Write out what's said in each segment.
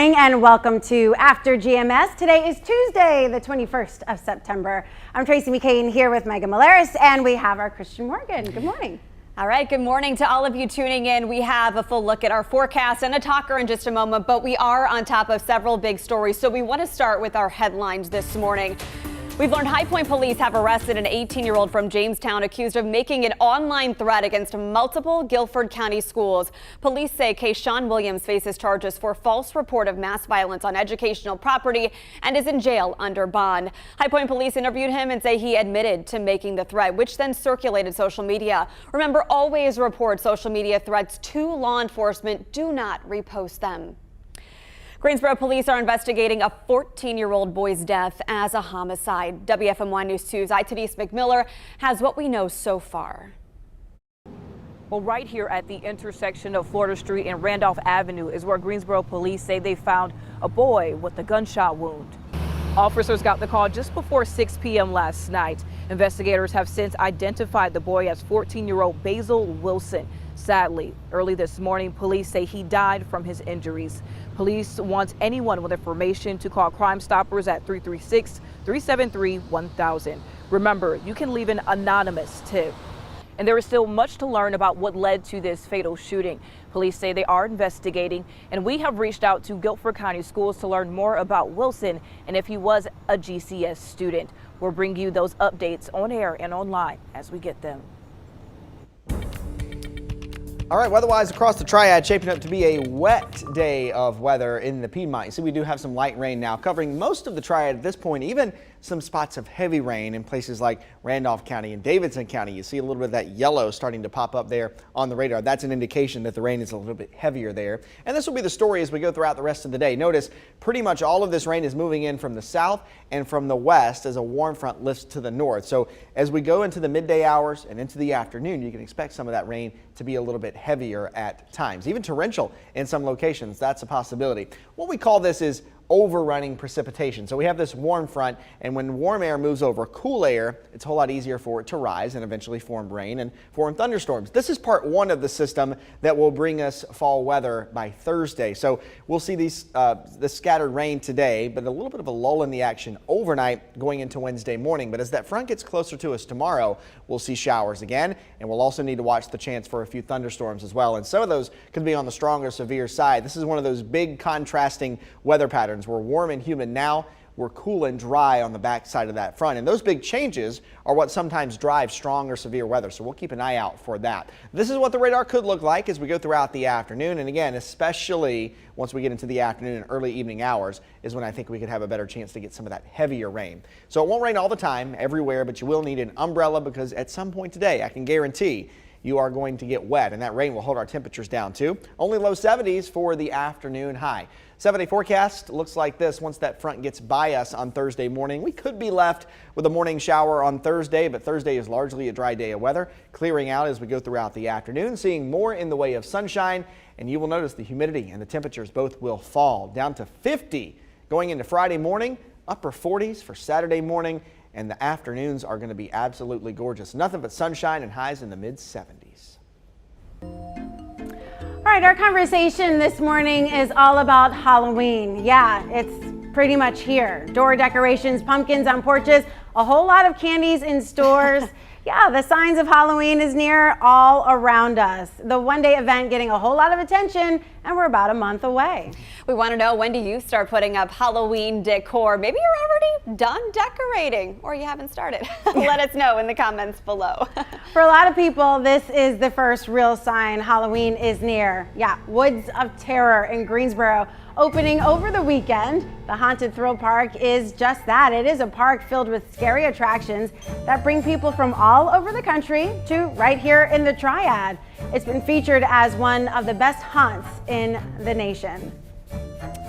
morning and welcome to After GMS. Today is Tuesday, the 21st of September. I'm Tracy McCain here with Megan Malaris, and we have our Christian Morgan. Good morning. All right, good morning to all of you tuning in. We have a full look at our forecast and a talker in just a moment, but we are on top of several big stories. So we want to start with our headlines this morning. We've learned High Point police have arrested an 18-year-old from Jamestown accused of making an online threat against multiple Guilford County schools. Police say Kayshawn Williams faces charges for false report of mass violence on educational property and is in jail under bond. High Point police interviewed him and say he admitted to making the threat, which then circulated social media. Remember, always report social media threats to law enforcement. Do not repost them. Greensboro police are investigating a 14-year-old boy's death as a homicide. WFMY News 2's Denise McMiller has what we know so far. Well, right here at the intersection of Florida Street and Randolph Avenue is where Greensboro police say they found a boy with a gunshot wound. Officers got the call just before 6 p.m. last night. Investigators have since identified the boy as 14-year-old Basil Wilson. Sadly, early this morning, police say he died from his injuries. Police want anyone with information to call Crime Stoppers at 336-373-1000. Remember, you can leave an anonymous tip. And there is still much to learn about what led to this fatal shooting. Police say they are investigating, and we have reached out to Guilford County Schools to learn more about Wilson and if he was a GCS student. We'll bring you those updates on air and online as we get them. All right, weather-wise across the Triad, shaping up to be a wet day of weather in the Piedmont. You see, we do have some light rain now covering most of the Triad at this point, even some spots of heavy rain in places like Randolph County and Davidson County. You see a little bit of that yellow starting to pop up there on the radar. That's an indication that the rain is a little bit heavier there. And this will be the story as we go throughout the rest of the day. Notice pretty much all of this rain is moving in from the south and from the west as a warm front lifts to the north. So as we go into the midday hours and into the afternoon, you can expect some of that rain to be a little bit heavier at times, even torrential in some locations. That's a possibility. What we call this is overrunning precipitation. So we have this warm front, and when warm air moves over cool air, it's a whole lot easier for it to rise and eventually form rain and form thunderstorms. This is part one of the system that will bring us fall weather by Thursday. So we'll see these this scattered rain today, but a little bit of a lull in the action overnight going into Wednesday morning. But as that front gets closer to us tomorrow, we'll see showers again, and we'll also need to watch the chance for a few thunderstorms as well. And some of those could be on the stronger severe side. This is one of those big contrasting weather patterns. We're warm and humid now. We're cool and dry on the back side of that front. And those big changes are what sometimes drive strong or severe weather. So we'll keep an eye out for that. This is what the radar could look like as we go throughout the afternoon. And again, especially once we get into the afternoon and early evening hours is when I think we could have a better chance to get some of that heavier rain. So it won't rain all the time everywhere, but you will need an umbrella because at some point today, I can guarantee you are going to get wet, and that rain will hold our temperatures down too. Only low 70s for the afternoon high. 7-day forecast looks like this. Once that front gets by us on Thursday morning, we could be left with a morning shower on Thursday, but Thursday is largely a dry day of weather, clearing out as we go throughout the afternoon, seeing more in the way of sunshine, and you will notice the humidity and the temperatures both will fall down to 50 going into Friday morning, upper 40s for Saturday morning, and the afternoons are going to be absolutely gorgeous. Nothing but sunshine and highs in the mid-70s. All right, our conversation this morning is all about Halloween. Yeah, it's pretty much here. Door decorations, pumpkins on porches, a whole lot of candies in stores. Yeah, the signs of Halloween is near all around us. The one-day event getting a whole lot of attention, and we're about a month away. We want to know, when do you start putting up Halloween decor? Maybe you're already done decorating or you haven't started. Let us know in the comments below. For a lot of people, this is the first real sign Halloween is near. Yeah, Woods of Terror in Greensboro opening over the weekend. The Haunted Thrill Park is just that. It is a park filled with scary attractions that bring people from all over the country to right here in the Triad. It's been featured as one of the best haunts in the nation.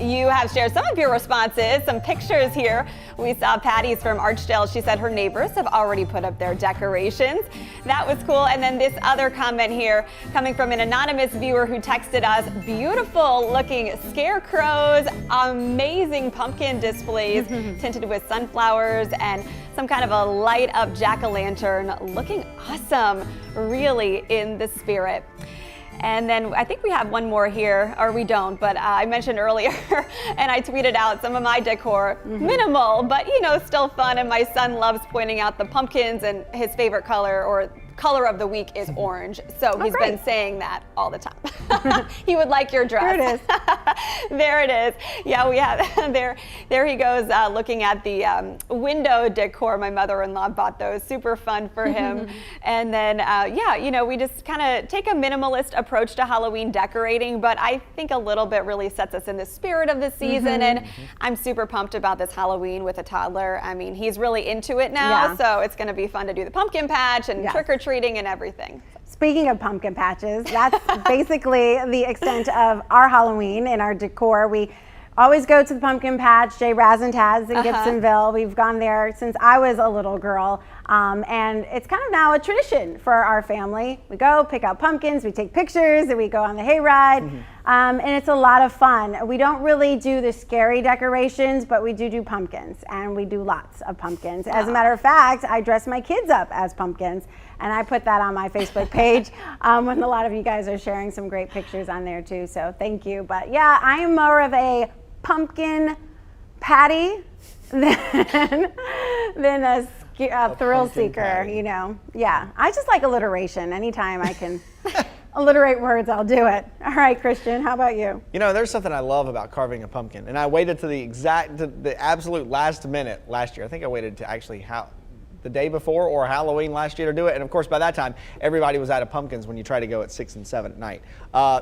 You have shared some of your responses, some pictures here. We saw Patty's from Archdale. She said her neighbors have already put up their decorations. That was cool. And then this other comment here coming from an anonymous viewer who texted us, beautiful looking scarecrows, amazing pumpkin displays tinted with sunflowers and some kind of a light up jack-o'-lantern, looking awesome, really in the spirit. And then I think we have one more here, or we don't, but I mentioned earlier, and I tweeted out some of my decor, minimal, but still fun. And my son loves pointing out the pumpkins, and his favorite color or color of the week is orange. So he's been saying that all the time. He would like your dress. There it is. There it is. Yeah, we have, there he goes looking at the window decor. My mother-in-law bought those, super fun for him. And then, we just kind of take a minimalist approach to Halloween decorating, but I think a little bit really sets us in the spirit of the season. And I'm super pumped about this Halloween with a toddler. I mean, he's really into it now, so it's going to be fun to do the pumpkin patch and trick-or-treating and everything. Speaking of pumpkin patches, that's basically the extent of our Halloween and our decor. We always go to the pumpkin patch, Jay Razantaz in Gibsonville. We've gone there since I was a little girl, and it's kind of now a tradition for our family. We go pick out pumpkins, we take pictures, and we go on the hayride, and it's a lot of fun. We don't really do the scary decorations, but we do pumpkins, and we do lots of pumpkins. As a matter of fact, I dress my kids up as pumpkins, and I put that on my Facebook page when a lot of you guys are sharing some great pictures on there too, so thank you. But yeah, I am more of a pumpkin patty than a thrill seeker, patty. Yeah, I just like alliteration. Anytime I can alliterate words, I'll do it. All right, Christian, how about you? There's something I love about carving a pumpkin, and I waited to the absolute last minute last year. I think I waited to actually the day before or Halloween last year to do it. And of course, by that time, everybody was out of pumpkins when you try to go at 6 and 7 at night.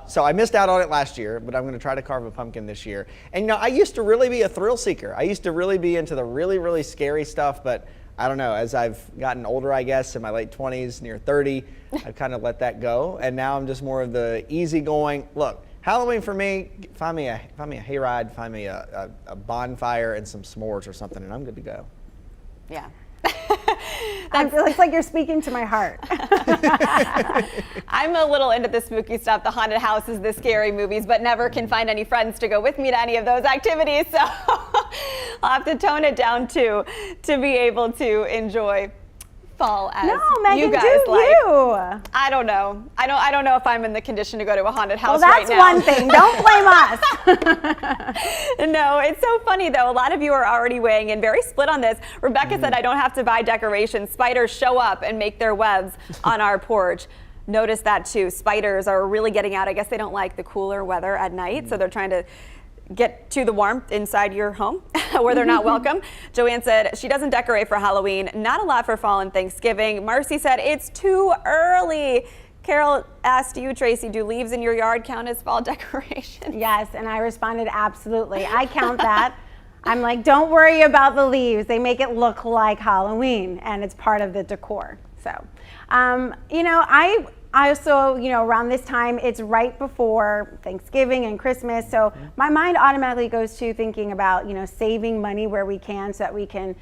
So I missed out on it last year, but I'm going to try to carve a pumpkin this year. And I used to really be a thrill seeker. I used to really be into the really, really scary stuff, but I don't know, as I've gotten older, I guess, in my late 20s, near 30, I've kind of let that go. And now I'm just more of the easygoing, look, Halloween for me, find me a hayride, find me a bonfire and some s'mores or something, and I'm good to go. Yeah. It's like you're speaking to my heart. I'm a little into the spooky stuff, the haunted houses, the scary movies, but never can find any friends to go with me to any of those activities. So I'll have to tone it down too to be able to enjoy fall as Megan, you guys like. I don't know. I don't know if I'm in the condition to go to a haunted house right now. Well, that's one thing. Don't blame us. No, it's so funny though. A lot of you are already weighing in, very split on this. Rebecca said I don't have to buy decorations. Spiders show up and make their webs on our porch. Notice that too. Spiders are really getting out. I guess they don't like the cooler weather at night, so they're trying to get to the warmth inside your home where they're not welcome. Joanne said she doesn't decorate for Halloween, not a lot for fall and Thanksgiving. Marcy said it's too early. Carol asked you, Tracy, do leaves in your yard count as fall decoration? Yes, and I responded absolutely. I count that. I'm like, don't worry about the leaves. They make it look like Halloween, and it's part of the decor. So, I also, around this time, it's right before Thanksgiving and Christmas. So my mind automatically goes to thinking about, saving money where we can so that we can,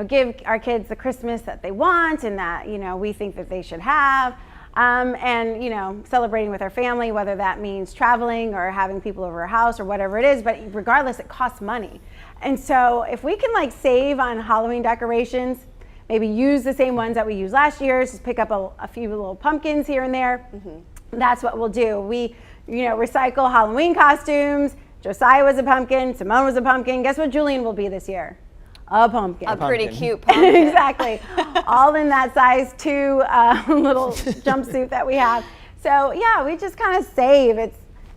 give our kids the Christmas that they want and that, we think that they should have. And, celebrating with our family, whether that means traveling or having people over our house or whatever it is. But regardless, it costs money. And so if we can save on Halloween decorations, maybe use the same ones that we used last year, just pick up a few little pumpkins here and there. That's what we'll do. We, recycle Halloween costumes. Josiah was a pumpkin, Simone was a pumpkin. Guess what Julian will be this year? A pumpkin. A pretty cute pumpkin. Exactly. All in that size 2 little jumpsuit that we have. So yeah, we just kind of save.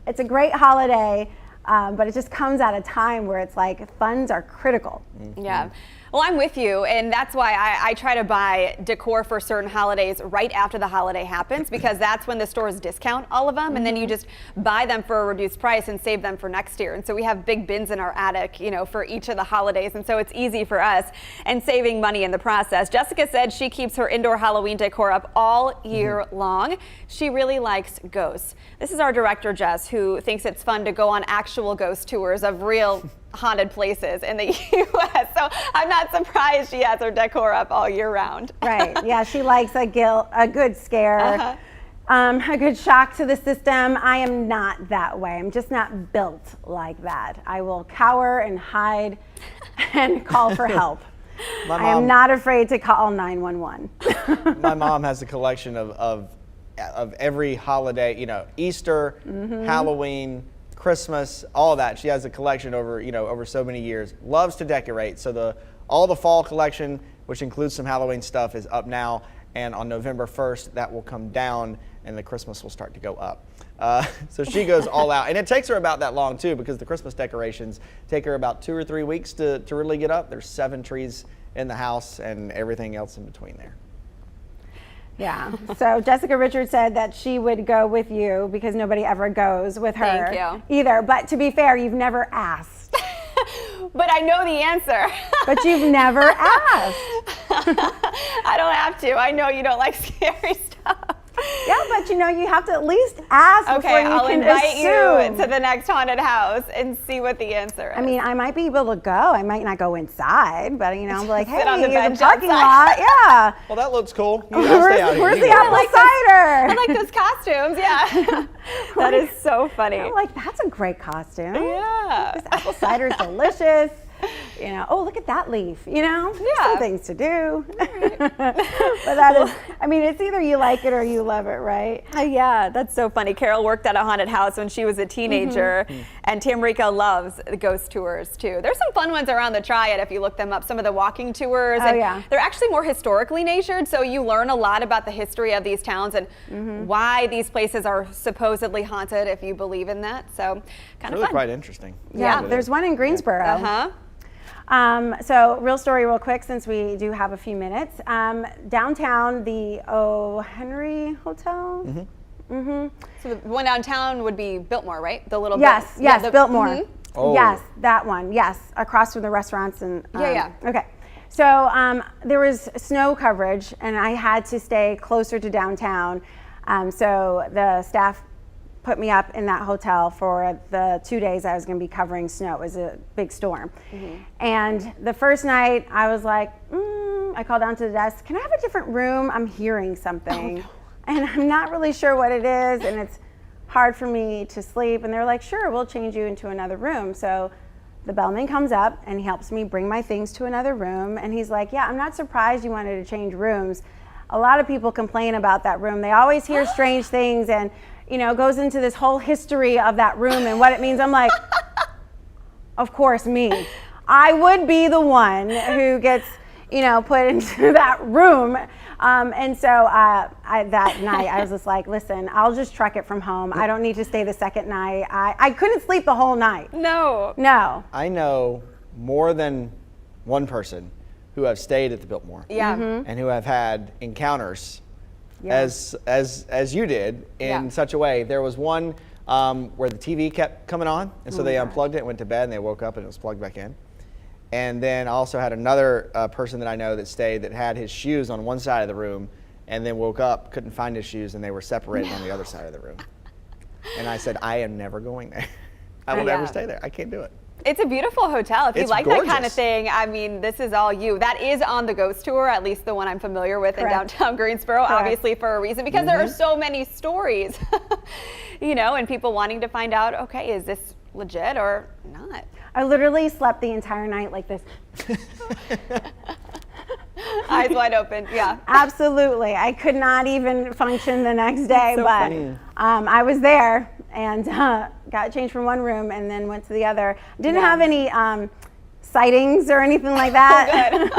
It's a great holiday, but it just comes at a time where it's like funds are critical. Yeah. Well, I'm with you, and that's why I try to buy decor for certain holidays right after the holiday happens, because that's when the stores discount all of them, and then you just buy them for a reduced price and save them for next year. And so we have big bins in our attic, for each of the holidays, and so it's easy for us and saving money in the process. Jessica said she keeps her indoor Halloween decor up all year long. She really likes ghosts. This is our director, Jess, who thinks it's fun to go on actual ghost tours of real haunted places in the U.S. So I'm not surprised she has her decor up all year round. Right. Yeah, she likes a good scare, a good shock to the system. I am not that way. I'm just not built like that. I will cower and hide and call for help. I am not afraid to call 911. My mom has a collection of of every holiday, Easter, Halloween, Christmas, all of that. She has a collection over so many years. Loves to decorate. So all the fall collection, which includes some Halloween stuff, is up now. And on November 1st, that will come down and the Christmas will start to go up. So she goes all out. And it takes her about that long, too, because the Christmas decorations take her about 2 or 3 weeks to really get up. There's 7 trees in the house and everything else in between there. Yeah. So Jessica Richards said that she would go with you because nobody ever goes with her either. But to be fair, you've never asked. But I know the answer. But you've never asked. I don't have to. I know you don't like scary stuff. Yeah, but you have to at least ask before you I'll can invite assume. you to the next haunted house and see what the answer is. I mean, I might be able to go. I might not go inside, but I'm like, hey, on the there's bench a parking outside. lot. Yeah. Well, that looks cool. Stay out here. Where's the apple cider? I like those costumes. Yeah. That is so funny. I'm like, that's a great costume. Yeah. This apple cider is delicious. Oh, look at that leaf. Some things to do. Right. But that is, it's either you like it or you love it, right? Yeah, that's so funny. Carol worked at a haunted house when she was a teenager, and Tamrika loves the ghost tours too. There's some fun ones around the Triad if you look them up. Some of the walking tours. They're actually more historically natured, so you learn a lot about the history of these towns and why these places are supposedly haunted, if you believe in that. So kind of really fun. Quite interesting. Yeah, there's one in Greensboro. So real story real quick, since we do have a few minutes. Downtown, the O. Henry Hotel. So the one downtown would be Biltmore, right? The little Yes, Biltmore. Oh. Yes, that one. Yes, across from the restaurants and Yeah. Okay. So there was snow coverage, and I had to stay closer to downtown. So the staff put me up in that hotel for the 2 days I was going to be covering snow. It was a big storm. And the first night I was like, I called down to the desk, can I have a different room? I'm hearing something. And I'm not really sure what it is, and it's hard for me to sleep. And they're like, sure, we'll change you into another room. So the bellman comes up and he helps me bring my things to another room. And he's like, yeah, I'm not surprised you wanted to change rooms. A lot of people complain about that room. They always hear strange things and goes into this whole history of that room and what it means. I'm like, of course, me. I would be the one who gets, put into that room. And so that night I was just like, listen, I'll just truck it from home. I don't need to stay the second night. I couldn't sleep the whole night. No. I know more than one person who have stayed at the Biltmore. Yeah. And who have had encounters as you did in such a way. There was one where the TV kept coming on, and so they unplugged it and went to bed, and they woke up and it was plugged back in. And then I also had another person that I know that stayed that had his shoes on one side of the room and then woke up, couldn't find his shoes, and they were separated on the other side of the room. And I said, I am never going there. I will never stay there. I can't do it. It's a beautiful hotel. If you like gorgeous. that kind of thing, this is all you. That is on the ghost tour, at least the one I'm familiar with in downtown Greensboro, obviously for a reason, because there are so many stories, and people wanting to find out, okay, is this legit or not? I literally slept the entire night like this. Eyes wide open, yeah. Absolutely. I could not even function the next day, but I was there and got changed from one room and then went to the other. Didn't have any sightings or anything like that.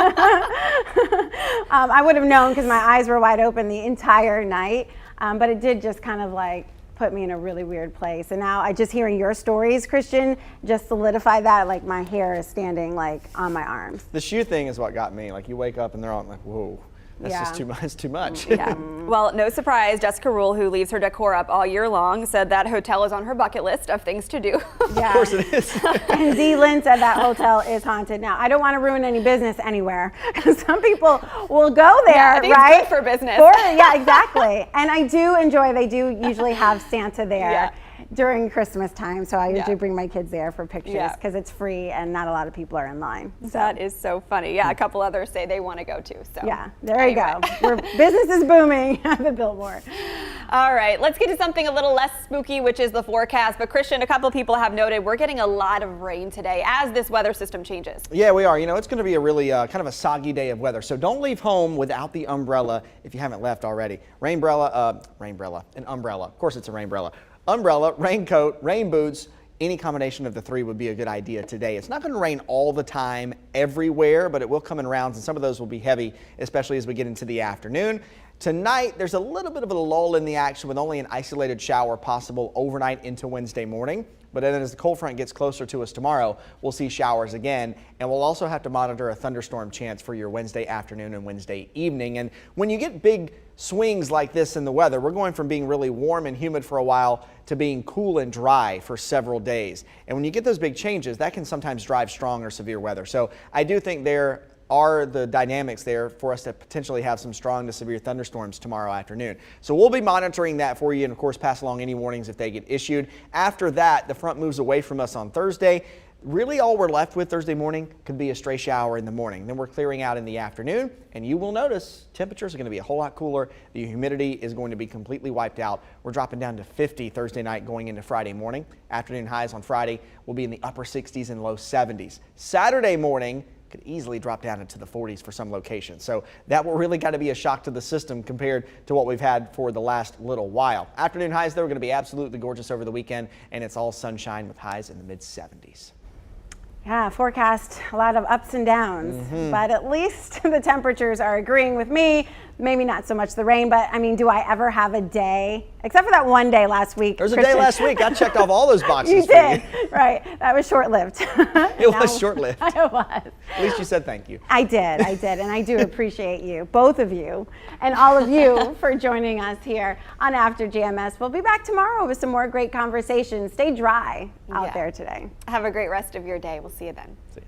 I would have known because my eyes were wide open the entire night, but it did just kind of like put me in a really weird place. And now I just hearing your stories, Christian, just solidify that. Like my hair is standing like on my arms. The shoe thing is what got me. Like you wake up and they're all like, whoa. That's just too much. It's too much. Yeah. Well, no surprise, Jessica Rule, who leaves her decor up all year long, said that hotel is on her bucket list of things to do. Yeah. Of course it is. And Dee Lynn said that hotel is haunted. Now, I don't want to ruin any business anywhere. Some people will go there, I think right? it's good for business. Yeah, exactly. And I do enjoy, they do usually have Santa there. During Christmas time, so I usually bring my kids there for pictures because it's free and not a lot of people are in line. So. That is so funny. Yeah, a couple others say they want to go too. So yeah, there you go. Business is booming at the Biltmore. All right, let's get to something a little less spooky, which is the forecast. But Christian, a couple of people have noted we're getting a lot of rain today as this weather system changes. Yeah, we are. You know, it's going to be a really kind of a soggy day of weather. So don't leave home without the umbrella if you haven't left already. An umbrella. Of course, it's a rainbrella. Umbrella, raincoat, rain boots. Any combination of the three would be a good idea today. It's not going to rain all the time everywhere, but it will come in rounds, and some of those will be heavy, especially as we get into the afternoon. Tonight, there's a little bit of a lull in the action with only an isolated shower possible overnight into Wednesday morning. But then as the cold front gets closer to us tomorrow, we'll see showers again, and we'll also have to monitor a thunderstorm chance for your Wednesday afternoon and Wednesday evening. And when you get big swings like this in the weather, we're going from being really warm and humid for a while to being cool and dry for several days. And when you get those big changes, that can sometimes drive strong or severe weather. So I do think there are the dynamics there for us to potentially have some strong to severe thunderstorms tomorrow afternoon. So we'll be monitoring that for you and of course pass along any warnings if they get issued. After that, the front moves away from us on Thursday. Really all we're left with Thursday morning could be a stray shower in the morning. Then we're clearing out in the afternoon, and you will notice temperatures are going to be a whole lot cooler. The humidity is going to be completely wiped out. We're dropping down to 50 Thursday night going into Friday morning. Afternoon highs on Friday will be in the upper 60s and low 70s. Saturday morning could easily drop down into the 40s for some locations. So that will really got to be a shock to the system compared to what we've had for the last little while. Afternoon highs, though, are going to be absolutely gorgeous over the weekend, and it's all sunshine with highs in the mid 70s. Yeah, forecast a lot of ups and downs, but at least the temperatures are agreeing with me. Maybe not so much the rain, but I mean, do I ever have a day, except for that one day last week? There was a day last week. I checked off all those boxes. You for did, you. right. That was short-lived. It was short-lived. It was. At least you said thank you. I did, and I do appreciate you, both of you, and all of you for joining us here on After GMS. We'll be back tomorrow with some more great conversations. Stay dry out there today. Have a great rest of your day. We'll see you then. See you.